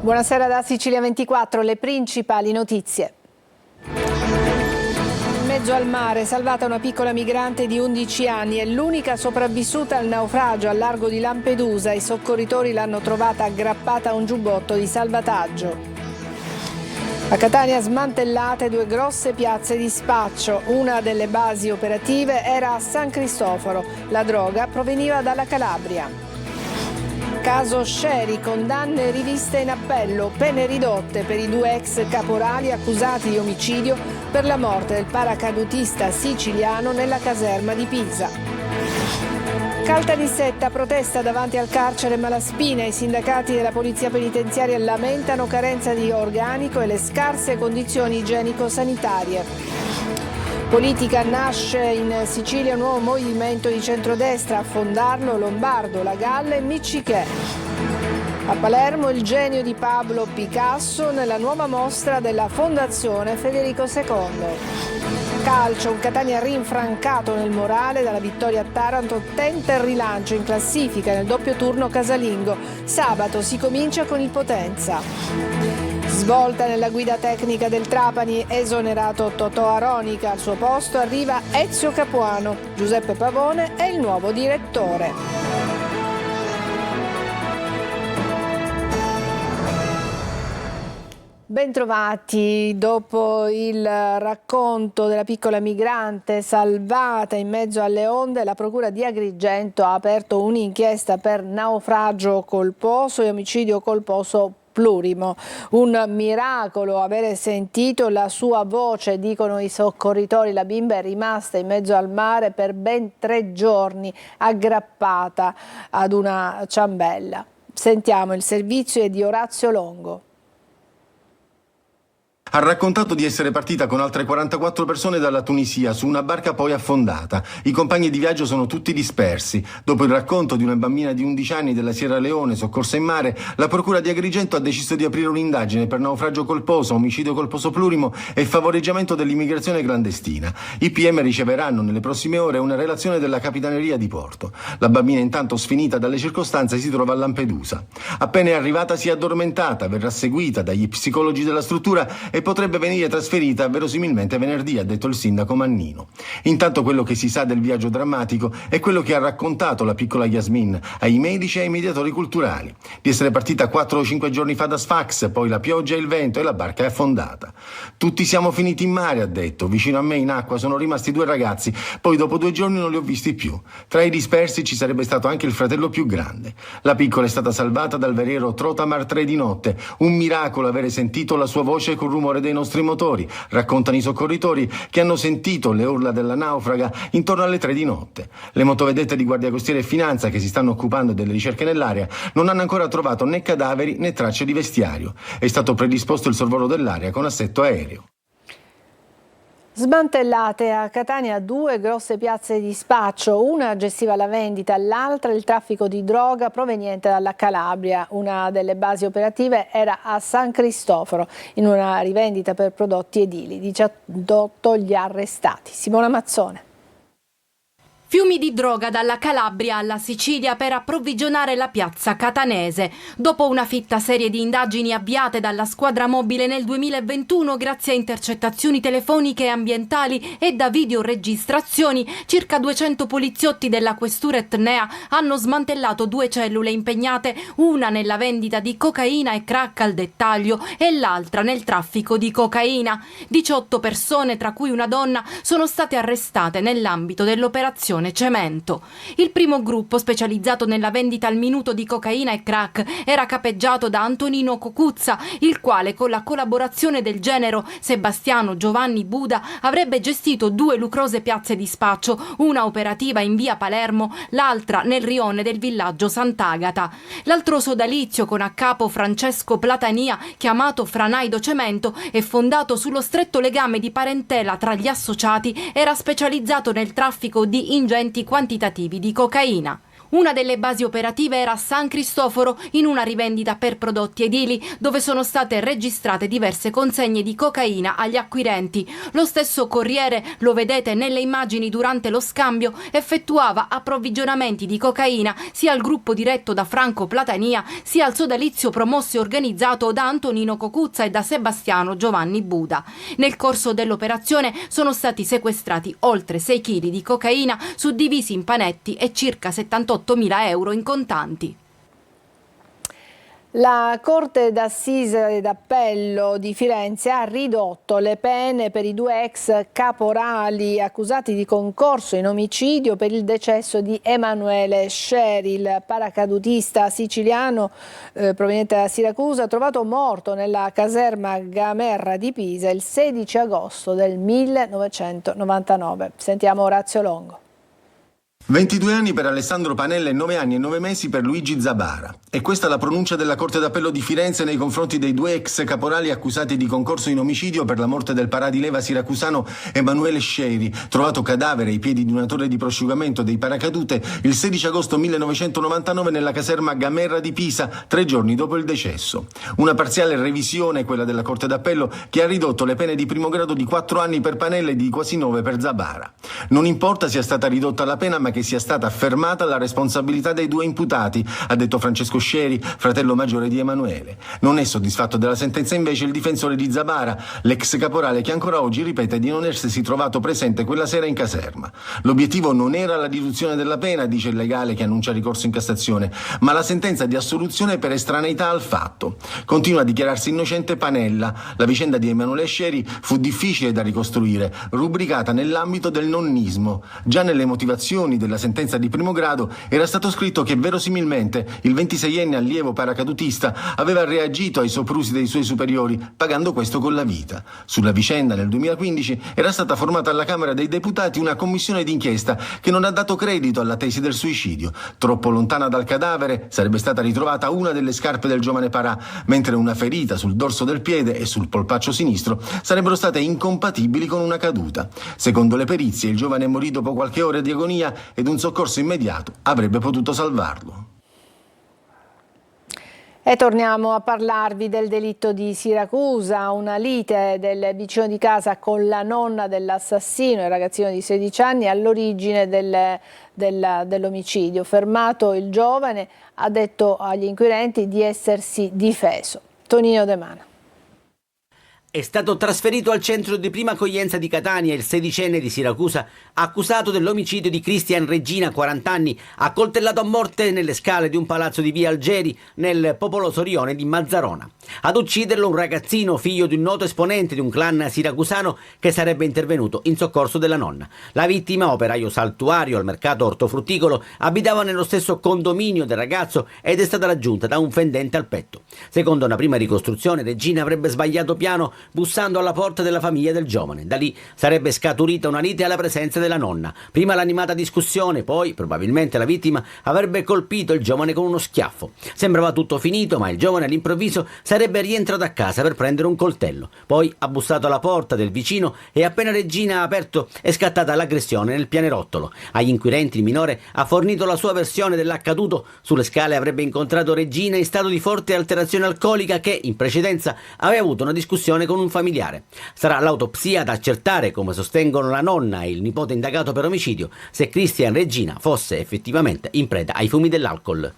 Buonasera da Sicilia 24, le principali notizie. In mezzo al mare, salvata una piccola migrante di 11 anni, è l'unica sopravvissuta al naufragio al largo di Lampedusa. I soccorritori l'hanno trovata aggrappata a un giubbotto di salvataggio. A Catania smantellate 2 grosse piazze di spaccio. Una delle basi operative era a San Cristoforo. La droga proveniva dalla Calabria. Caso Scieri, condanne riviste in appello, pene ridotte per i 2 ex caporali accusati di omicidio per la morte del paracadutista siciliano nella caserma di Pisa. Caltanissetta protesta davanti al carcere Malaspina. I sindacati della polizia penitenziaria lamentano carenza di organico e le scarse condizioni igienico-sanitarie. Politica, nasce in Sicilia un nuovo movimento di centrodestra, a fondarlo Lombardo, La Galla e Miccichè. A Palermo il genio di Pablo Picasso nella nuova mostra della Fondazione Federico II. Calcio, un Catania rinfrancato nel morale dalla vittoria a Taranto, tenta il rilancio in classifica nel doppio turno casalingo. Sabato si comincia con il Potenza. Svolta nella guida tecnica del Trapani, esonerato Totò Aronica, al suo posto arriva Ezio Capuano. Giuseppe Pavone è il nuovo direttore. Bentrovati. Dopo il racconto della piccola migrante salvata in mezzo alle onde, la Procura di Agrigento ha aperto un'inchiesta per naufragio colposo e omicidio colposo plurimo. Un miracolo avere sentito la sua voce, dicono i soccorritori. La bimba è rimasta in mezzo al mare per ben 3 giorni, aggrappata ad una ciambella. Sentiamo, il servizio è di Orazio Longo. Ha raccontato di essere partita con altre 44 persone dalla Tunisia su una barca poi affondata. I compagni di viaggio sono tutti dispersi. Dopo il racconto di una bambina di 11 anni della Sierra Leone soccorsa in mare, la Procura di Agrigento ha deciso di aprire un'indagine per naufragio colposo, omicidio colposo plurimo e favoreggiamento dell'immigrazione clandestina. I PM riceveranno nelle prossime ore una relazione della Capitaneria di Porto. La bambina, intanto sfinita dalle circostanze, si trova a Lampedusa. Appena è arrivata si è addormentata, verrà seguita dagli psicologi della struttura e potrebbe venire trasferita verosimilmente venerdì, ha detto il sindaco Mannino. Intanto quello che si sa del viaggio drammatico è quello che ha raccontato la piccola Yasmin ai medici e ai mediatori culturali. Di essere partita 4 o 5 giorni fa da Sfax, poi la pioggia e il vento e la barca è affondata. Tutti siamo finiti in mare, ha detto. Vicino a me in acqua sono rimasti 2 ragazzi, poi dopo 2 giorni non li ho visti più. Tra i dispersi ci sarebbe stato anche il fratello più grande. La piccola è stata salvata dal veliero Trotamar 3 di notte. Un miracolo avere sentito la sua voce col rumore dei nostri motori, raccontano i soccorritori che hanno sentito le urla della naufraga intorno alle 3 di notte. Le motovedette di Guardia Costiera e Finanza, che si stanno occupando delle ricerche nell'area, non hanno ancora trovato né cadaveri né tracce di vestiario. È stato predisposto il sorvolo dell'area con assetto aereo. Smantellate a Catania 2 grosse piazze di spaccio, una gestiva la vendita, l'altra il traffico di droga proveniente dalla Calabria. Una delle basi operative era a San Cristoforo, in una rivendita per prodotti edili. 18 gli arrestati. Simona Mazzone. Fiumi di droga dalla Calabria alla Sicilia per approvvigionare la piazza catanese. Dopo una fitta serie di indagini avviate dalla squadra mobile nel 2021 grazie a intercettazioni telefoniche e ambientali e da videoregistrazioni, circa 200 poliziotti della questura etnea hanno smantellato 2 cellule impegnate, una nella vendita di cocaina e crack al dettaglio e l'altra nel traffico di cocaina. 18 persone, tra cui una donna, sono state arrestate nell'ambito dell'operazione Cemento. Il primo gruppo, specializzato nella vendita al minuto di cocaina e crack, era capeggiato da Antonino Cocuzza, il quale con la collaborazione del genero Sebastiano Giovanni Buda avrebbe gestito 2 lucrose piazze di spaccio, una operativa in via Palermo, l'altra nel rione del villaggio Sant'Agata. L'altro sodalizio, con a capo Francesco Platania, chiamato Franaido Cemento e fondato sullo stretto legame di parentela tra gli associati, era specializzato nel traffico di ingenti quantitativi di cocaina. Una delle basi operative era a San Cristoforo, in una rivendita per prodotti edili, dove sono state registrate diverse consegne di cocaina agli acquirenti. Lo stesso Corriere, lo vedete nelle immagini durante lo scambio, effettuava approvvigionamenti di cocaina sia al gruppo diretto da Franco Platania, sia al sodalizio promosso e organizzato da Antonino Cocuzza e da Sebastiano Giovanni Buda. Nel corso dell'operazione sono stati sequestrati oltre 6 kg di cocaina suddivisi in panetti e circa 78.000 euro in contanti. La Corte d'Assise d'Appello di Firenze ha ridotto le pene per i 2 ex caporali accusati di concorso in omicidio per il decesso di Emanuele Sceri, il paracadutista siciliano proveniente da Siracusa, trovato morto nella caserma Gamerra di Pisa il 16 agosto del 1999. Sentiamo Orazio Longo. 22 anni per Alessandro Panella e 9 anni e 9 mesi per Luigi Zabara. E questa è la pronuncia della Corte d'Appello di Firenze nei confronti dei 2 ex caporali accusati di concorso in omicidio per la morte del paradileva siracusano Emanuele Sceri, trovato cadavere ai piedi di una torre di prosciugamento dei paracadute il 16 agosto 1999 nella caserma Gamerra di Pisa, 3 giorni dopo il decesso. Una parziale revisione, quella della Corte d'Appello, che ha ridotto le pene di primo grado di 4 anni per Panella e di quasi 9 per Zabara. Non importa sia stata ridotta la pena, ma che sia stata affermata la responsabilità dei 2 imputati, ha detto Francesco Sceri, fratello maggiore di Emanuele. Non è soddisfatto della sentenza invece il difensore di Zabara, l'ex caporale che ancora oggi ripete di non essersi trovato presente quella sera in caserma. L'obiettivo non era la riduzione della pena, dice il legale che annuncia ricorso in Cassazione, ma la sentenza di assoluzione per estraneità al fatto. Continua a dichiararsi innocente Panella. La vicenda di Emanuele Sceri fu difficile da ricostruire, rubricata nell'ambito del nonnismo. Già nelle motivazioni della sentenza di primo grado era stato scritto che verosimilmente il 26enne allievo paracadutista aveva reagito ai soprusi dei suoi superiori, pagando questo con la vita. Sulla vicenda nel 2015 era stata formata alla Camera dei Deputati una commissione d'inchiesta che non ha dato credito alla tesi del suicidio. Troppo lontana dal cadavere sarebbe stata ritrovata una delle scarpe del giovane Parà, mentre una ferita sul dorso del piede e sul polpaccio sinistro sarebbero state incompatibili con una caduta. Secondo le perizie il giovane morì dopo qualche ora di agonia ed un soccorso immediato avrebbe potuto salvarlo. E torniamo a parlarvi del delitto di Siracusa, una lite del vicino di casa con la nonna dell'assassino, il ragazzino di 16 anni, all'origine dell'omicidio. Fermato il giovane ha detto agli inquirenti di essersi difeso. Tonino De Mana. È stato trasferito al centro di prima accoglienza di Catania il 16enne di Siracusa, accusato dell'omicidio di Cristian Regina, 40 anni, accoltellato a morte nelle scale di un palazzo di via Algeri, nel popoloso rione di Mazzarona. Ad ucciderlo un ragazzino, figlio di un noto esponente di un clan siracusano che sarebbe intervenuto in soccorso della nonna. La vittima, operaio saltuario al mercato ortofrutticolo, abitava nello stesso condominio del ragazzo ed è stata raggiunta da un fendente al petto. Secondo una prima ricostruzione, Regina avrebbe sbagliato piano bussando alla porta della famiglia del giovane. Da lì sarebbe scaturita una lite alla presenza della nonna. Prima l'animata discussione, poi probabilmente la vittima avrebbe colpito il giovane con uno schiaffo. Sembrava tutto finito, ma il giovane all'improvviso sarebbe rientrato a casa per prendere un coltello. Poi ha bussato alla porta del vicino e appena Regina ha aperto è scattata l'aggressione nel pianerottolo. Agli inquirenti il minore ha fornito la sua versione dell'accaduto. Sulle scale avrebbe incontrato Regina in stato di forte alterazione alcolica che in precedenza aveva avuto una discussione con un familiare. Sarà l'autopsia ad accertare, come sostengono la nonna e il nipote indagato per omicidio, se Cristian Regina fosse effettivamente in preda ai fumi dell'alcol.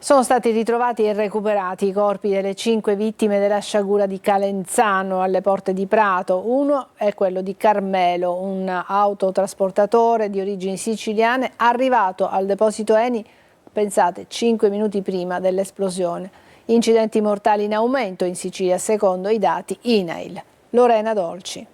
Sono stati ritrovati e recuperati i corpi delle 5 vittime della sciagura di Calenzano alle porte di Prato. Uno è quello di Carmelo, un autotrasportatore di origini siciliane arrivato al deposito Eni, pensate, 5 minuti prima dell'esplosione. Incidenti mortali in aumento in Sicilia secondo i dati INAIL. Lorena Dolci.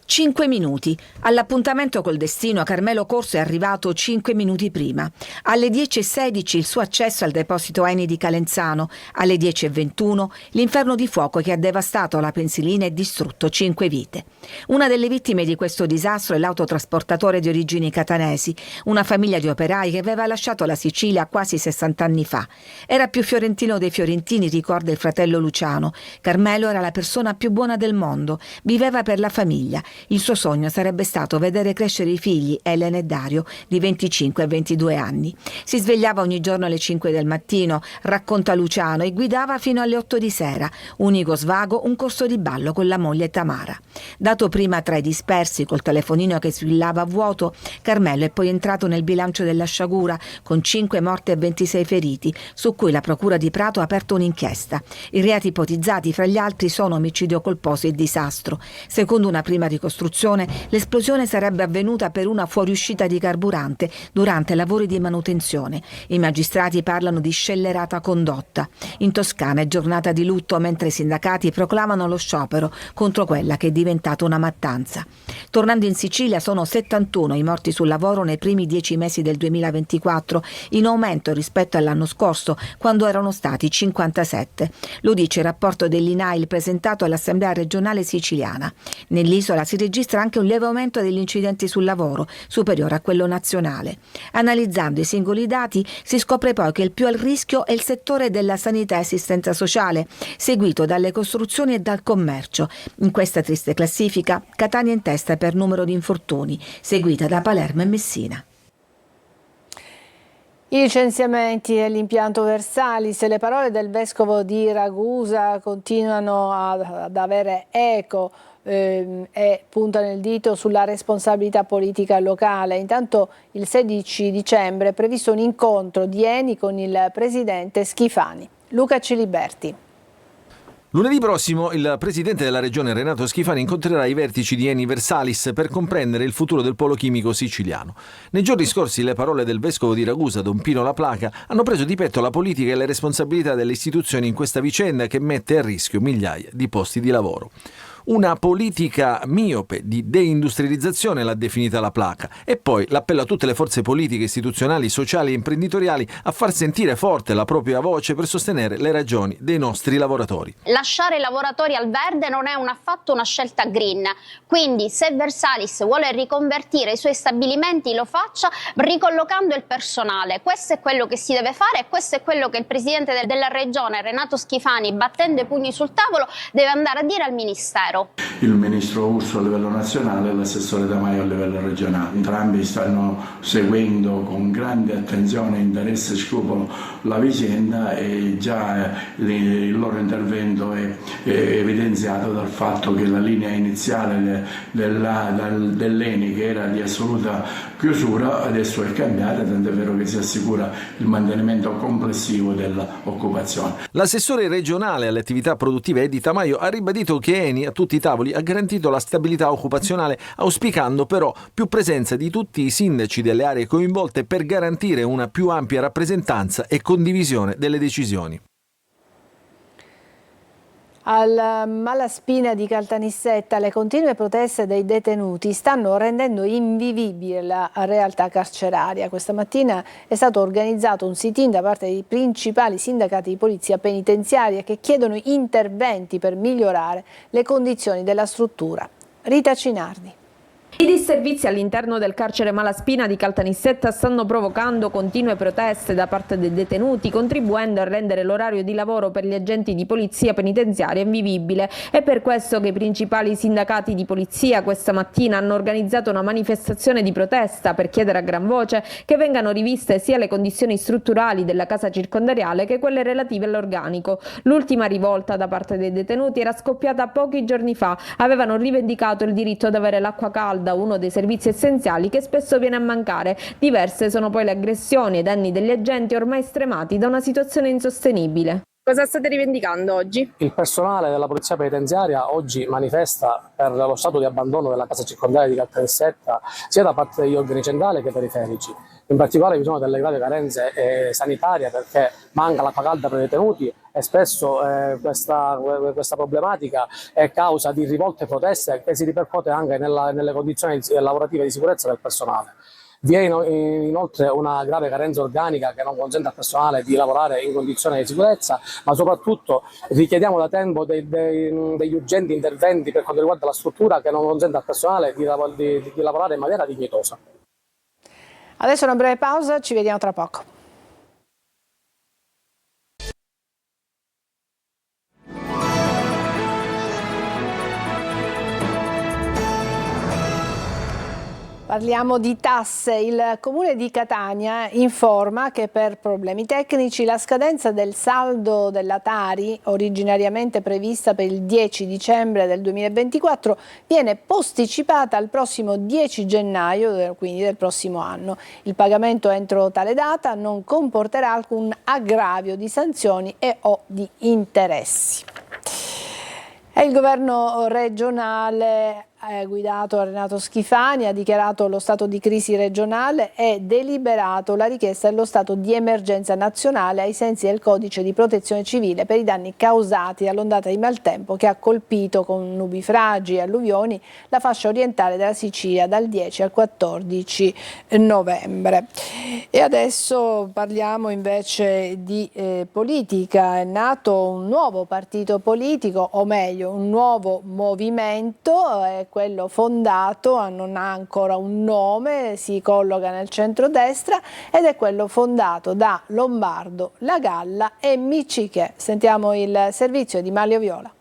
5 minuti. All'appuntamento col destino Carmelo Corso è arrivato 5 minuti prima. Alle 10:16 il suo accesso al deposito Eni di Calenzano. Alle 10:21 l'inferno di fuoco che ha devastato la pensilina e distrutto 5 vite. Una delle vittime di questo disastro è l'autotrasportatore di origini catanesi, una famiglia di operai che aveva lasciato la Sicilia quasi 60 anni fa. Era più fiorentino dei fiorentini, ricorda il fratello Luciano. Carmelo era la persona più buona del mondo, viveva per la famiglia. Il suo sogno sarebbe stato vedere crescere i figli, Elena e Dario, di 25 e 22 anni. Si svegliava ogni giorno alle 5 del mattino, racconta Luciano, e guidava fino alle 8 di sera. Unico svago, un corso di ballo con la moglie Tamara. Dato prima tra i dispersi col telefonino che squillava a vuoto, Carmelo è poi entrato nel bilancio della sciagura con 5 morti e 26 feriti, su cui la Procura di Prato ha aperto un'inchiesta. I reati ipotizzati fra gli altri sono omicidio colposo e disastro. Secondo una prima ricostruzione, l'esplosione sarebbe avvenuta per una fuoriuscita di carburante durante lavori di manutenzione. I magistrati parlano di scellerata condotta. In Toscana è giornata di lutto mentre i sindacati proclamano lo sciopero contro quella che è diventata una mattanza. Tornando in Sicilia, sono 71 i morti sul lavoro nei primi 10 mesi del 2024, in aumento rispetto all'anno scorso, quando erano stati 57. Lo dice il rapporto dell'INAIL presentato all'Assemblea regionale siciliana. Nell'isola si registra anche un lieve aumento degli incidenti sul lavoro, superiore a quello nazionale. Analizzando i singoli dati, si scopre poi che il più al rischio è il settore della sanità e assistenza sociale, seguito dalle costruzioni e dal commercio. In questa triste classifica, Catania in testa per numero di infortuni, seguita da Palermo e Messina. I licenziamenti e l'impianto Versalis, le parole del vescovo di Ragusa continuano ad avere eco e puntano il dito sulla responsabilità politica locale. Intanto il 16 dicembre è previsto un incontro di Eni con il presidente Schifani. Luca Ciliberti. Lunedì prossimo il presidente della regione Renato Schifani incontrerà i vertici di Eni Versalis per comprendere il futuro del polo chimico siciliano. Nei giorni scorsi le parole del vescovo di Ragusa, Don Pino La Placa, hanno preso di petto la politica e le responsabilità delle istituzioni in questa vicenda che mette a rischio migliaia di posti di lavoro. Una politica miope di deindustrializzazione l'ha definita La Placa, e poi l'appello a tutte le forze politiche, istituzionali, sociali e imprenditoriali a far sentire forte la propria voce per sostenere le ragioni dei nostri lavoratori. Lasciare i lavoratori al verde non è affatto una scelta green, quindi se Versalis vuole riconvertire i suoi stabilimenti lo faccia ricollocando il personale. Questo è quello che si deve fare e questo è quello che il presidente della regione Renato Schifani, battendo i pugni sul tavolo, deve andare a dire al ministero. Il ministro Urso a livello nazionale e l'assessore Tamaio a livello regionale. Entrambi stanno seguendo con grande attenzione, interesse e scrupolo la vicenda e già il loro intervento è evidenziato dal fatto che la linea iniziale dell'Eni, che era di assoluta chiusura, adesso è cambiata, tant'è vero che si assicura il mantenimento complessivo dell'occupazione. L'assessore regionale alle attività produttive Edi Tamaio ha ribadito che Eni a tutti i tavoli ha garantito la stabilità occupazionale, auspicando però più presenza di tutti i sindaci delle aree coinvolte per garantire una più ampia rappresentanza e condivisione delle decisioni. Al Malaspina di Caltanissetta le continue proteste dei detenuti stanno rendendo invivibile la realtà carceraria. Questa mattina è stato organizzato un sit-in da parte dei principali sindacati di polizia penitenziaria che chiedono interventi per migliorare le condizioni della struttura. Rita Cinardi. I disservizi all'interno del carcere Malaspina di Caltanissetta stanno provocando continue proteste da parte dei detenuti, contribuendo a rendere l'orario di lavoro per gli agenti di polizia penitenziaria invivibile. È per questo che i principali sindacati di polizia questa mattina hanno organizzato una manifestazione di protesta per chiedere a gran voce che vengano riviste sia le condizioni strutturali della casa circondariale che quelle relative all'organico. L'ultima rivolta da parte dei detenuti era scoppiata pochi giorni fa. Avevano rivendicato il diritto ad avere l'acqua calda, uno dei servizi essenziali che spesso viene a mancare. Diverse sono poi le aggressioni ai danni degli agenti ormai stremati da una situazione insostenibile. Cosa state rivendicando oggi? Il personale della polizia penitenziaria oggi manifesta per lo stato di abbandono della casa circondariale di Caltanissetta sia da parte degli organi centrali che periferici. In particolare vi sono delle gravi carenze sanitarie perché manca l'acqua calda per i detenuti e spesso questa problematica è causa di rivolte e proteste che si ripercuote anche nelle condizioni lavorative di sicurezza del personale. Vi è inoltre una grave carenza organica che non consente al personale di lavorare in condizioni di sicurezza, ma soprattutto richiediamo da tempo degli urgenti interventi per quanto riguarda la struttura che non consente al personale di lavorare in maniera dignitosa. Adesso una breve pausa, ci vediamo tra poco. Parliamo di tasse. Il Comune di Catania informa che per problemi tecnici la scadenza del saldo della Tari, originariamente prevista per il 10 dicembre del 2024, viene posticipata al prossimo 10 gennaio, quindi del prossimo anno. Il pagamento entro tale data non comporterà alcun aggravio di sanzioni e o di interessi. E il governo regionale guidato da Renato Schifani ha dichiarato lo stato di crisi regionale e deliberato la richiesta dello stato di emergenza nazionale ai sensi del codice di protezione civile per i danni causati dall'ondata di maltempo che ha colpito con nubifragi e alluvioni la fascia orientale della Sicilia dal 10 al 14 novembre. E adesso parliamo invece di politica. È nato un nuovo partito politico, o meglio un nuovo movimento, quello fondato, non ha ancora un nome, si colloca nel centrodestra ed è quello fondato da Lombardo, La Galla e Miccichè. Sentiamo il servizio di Manlio Viola.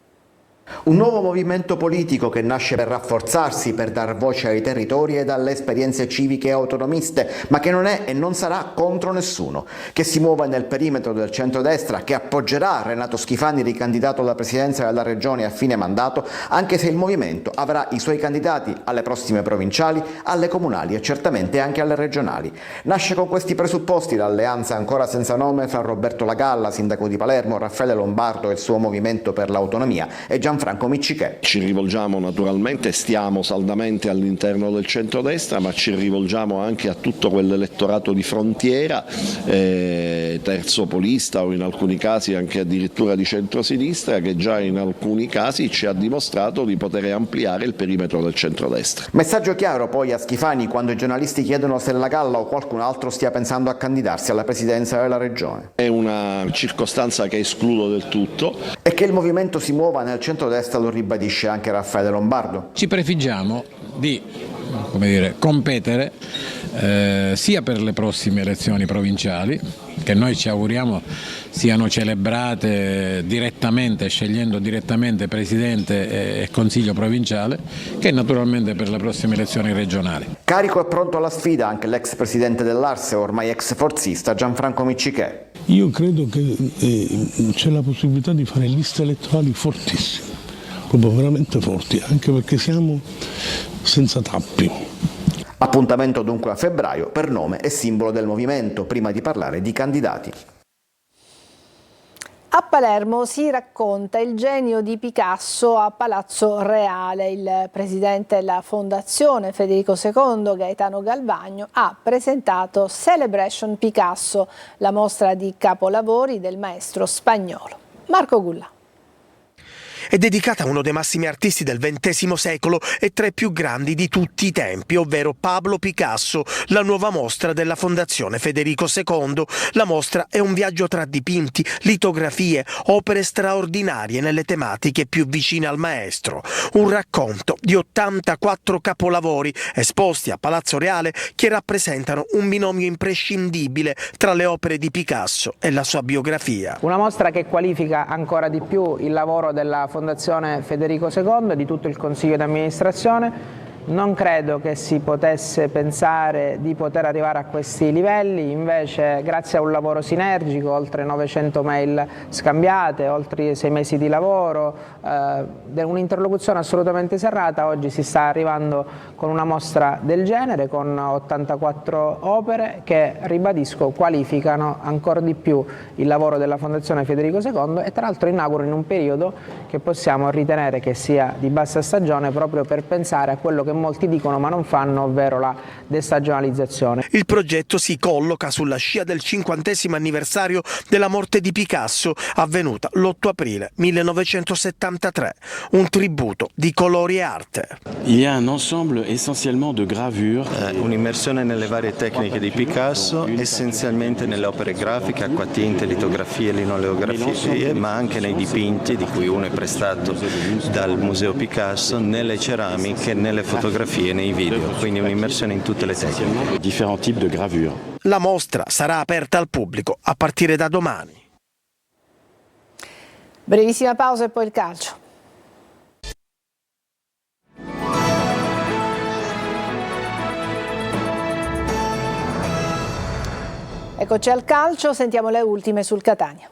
Un nuovo movimento politico che nasce per rafforzarsi, per dar voce ai territori e alle esperienze civiche e autonomiste, ma che non è e non sarà contro nessuno, che si muove nel perimetro del centrodestra, che appoggerà Renato Schifani ricandidato alla presidenza della regione a fine mandato, anche se il movimento avrà i suoi candidati alle prossime provinciali, alle comunali e certamente anche alle regionali. Nasce con questi presupposti l'alleanza ancora senza nome fra Roberto La Galla, sindaco di Palermo, Raffaele Lombardo e il suo movimento per l'autonomia e Gianfranco Miccichè. Ci rivolgiamo naturalmente, stiamo saldamente all'interno del centrodestra, ma ci rivolgiamo anche a tutto quell'elettorato di frontiera, terzopolista o in alcuni casi anche addirittura di centrosinistra, che già in alcuni casi ci ha dimostrato di poter ampliare il perimetro del centrodestra. Messaggio chiaro poi a Schifani quando i giornalisti chiedono se La Galla o qualcun altro stia pensando a candidarsi alla presidenza della regione. È una circostanza che escludo del tutto. E che il movimento si muova nel centrodestra lo ribadisce anche Raffaele Lombardo. Ci prefiggiamo di competere sia per le prossime elezioni provinciali, che noi ci auguriamo siano celebrate direttamente, scegliendo direttamente Presidente e Consiglio provinciale, che naturalmente per le prossime elezioni regionali. Carico e pronto alla sfida anche l'ex presidente dell'Arse, ormai ex forzista, Gianfranco Miccichè. Io credo che c'è la possibilità di fare liste elettorali fortissime, proprio veramente forti, anche perché siamo senza tappi. Appuntamento dunque a febbraio per nome e simbolo del movimento, prima di parlare di candidati. A Palermo si racconta il genio di Picasso a Palazzo Reale. Il presidente della Fondazione Federico II, Gaetano Galvagno, ha presentato Celebration Picasso, la mostra di capolavori del maestro spagnolo. Marco Gulla. È dedicata a uno dei massimi artisti del XX secolo e tra i più grandi di tutti i tempi, ovvero Pablo Picasso, la nuova mostra della Fondazione Federico II. La mostra è un viaggio tra dipinti, litografie, opere straordinarie nelle tematiche più vicine al maestro. Un racconto di 84 capolavori esposti a Palazzo Reale che rappresentano un binomio imprescindibile tra le opere di Picasso e la sua biografia. Una mostra che qualifica ancora di più il lavoro della Fondazione Federico II e di tutto il Consiglio di amministrazione. Non credo che si potesse pensare di poter arrivare a questi livelli, invece grazie a un lavoro sinergico, oltre 900 mail scambiate, oltre 6 mesi di lavoro, un'interlocuzione assolutamente serrata, oggi si sta arrivando con una mostra del genere, con 84 opere che, ribadisco, qualificano ancora di più il lavoro della Fondazione Federico II e tra l'altro inaugurano in un periodo che possiamo ritenere che sia di bassa stagione proprio per pensare a quello che molti dicono ma non fanno, ovvero la destagionalizzazione. Il progetto si colloca sulla scia del 50° anniversario della morte di Picasso, avvenuta l'8 aprile 1973, un tributo di colori e arte. Il y a un ensemble essentiellement de gravure. Un'immersione nelle varie tecniche di Picasso, essenzialmente nelle opere grafiche, acquatinte, litografie, linoleografie, ma anche nei dipinti, di cui uno è prestato dal Museo Picasso, nelle ceramiche, nelle fotografie, nei video, quindi un'immersione in tutte le tecniche. Différents types de gravure. La mostra sarà aperta al pubblico a partire da domani. Brevissima pausa e poi il calcio. Eccoci al calcio, sentiamo le ultime sul Catania.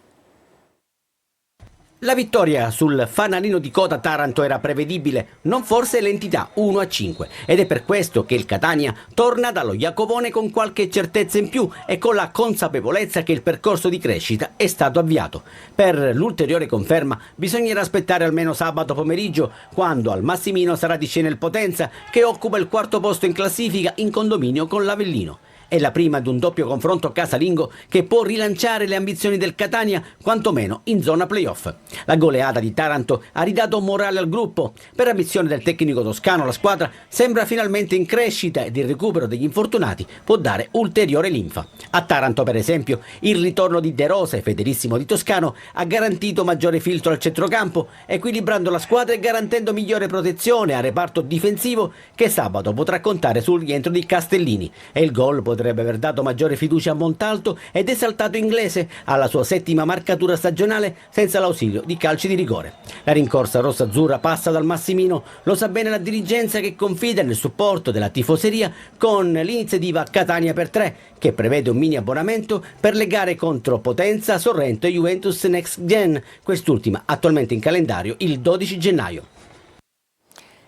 La vittoria sul fanalino di coda Taranto era prevedibile, non forse l'entità 1-5, ed è per questo che il Catania torna dallo Iacovone con qualche certezza in più e con la consapevolezza che il percorso di crescita è stato avviato. Per l'ulteriore conferma bisognerà aspettare almeno sabato pomeriggio, quando al Massimino sarà di scena il Potenza, che occupa il quarto posto in classifica in condominio con l'Avellino. È la prima di un doppio confronto casalingo che può rilanciare le ambizioni del Catania, quantomeno in zona playoff. La goleada di Taranto ha ridato morale al gruppo. Per ambizione del tecnico toscano, la squadra sembra finalmente in crescita ed il recupero degli infortunati può dare ulteriore linfa. A Taranto, per esempio, il ritorno di De Rosa e Federissimo di Toscano ha garantito maggiore filtro al centrocampo, equilibrando la squadra e garantendo migliore protezione al reparto difensivo, che sabato potrà contare sul rientro di Castellini. E il gol potrebbe aver dato maggiore fiducia a Montalto ed esaltato Inglese alla sua 7ª marcatura stagionale senza l'ausilio di calci di rigore. La rincorsa rossa-azzurra passa dal Massimino, lo sa bene la dirigenza, che confida nel supporto della tifoseria con l'iniziativa Catania per 3, che prevede un mini abbonamento per le gare contro Potenza, Sorrento e Juventus Next Gen, quest'ultima attualmente in calendario il 12 gennaio.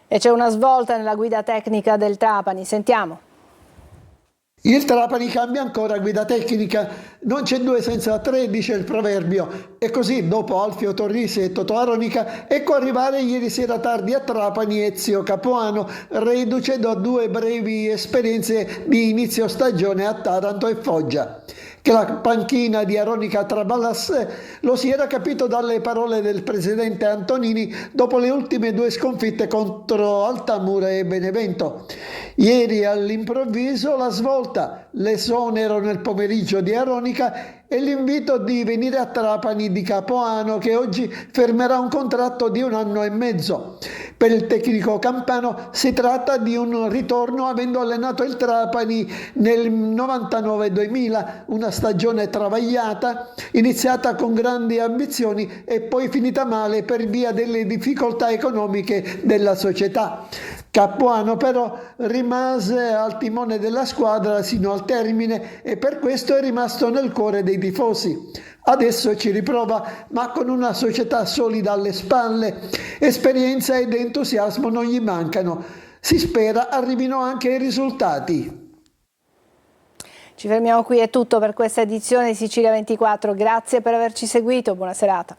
E c'è una svolta nella guida tecnica del Trapani, sentiamo. Il Trapani cambia ancora guida tecnica, non c'è due senza tre, dice il proverbio, e così dopo Alfio Torrisi e Totò Aronica ecco arrivare ieri sera tardi a Trapani Ezio Capuano, reduce da 2 brevi esperienze di inizio stagione a Taranto e Foggia. Che la panchina di Aronica traballasse lo si era capito dalle parole del presidente Antonini dopo le ultime 2 sconfitte contro Altamura e Benevento. Ieri all'improvviso la svolta, l'esonero nel pomeriggio di Aronica e l'invito di venire a Trapani di Capuano, che oggi fermerà un contratto di 1 anno e mezzo. Per il tecnico campano si tratta di un ritorno avendo allenato il Trapani nel 99-2000, una stagione travagliata, iniziata con grandi ambizioni e poi finita male per via delle difficoltà economiche della società. Capuano però rimase al timone della squadra sino al termine e per questo è rimasto nel cuore dei tifosi. Adesso ci riprova, ma con una società solida alle spalle. Esperienza ed entusiasmo non gli mancano. Si spera arrivino anche i risultati. Ci fermiamo qui, è tutto per questa edizione di Sicilia 24. Grazie per averci seguito, buona serata.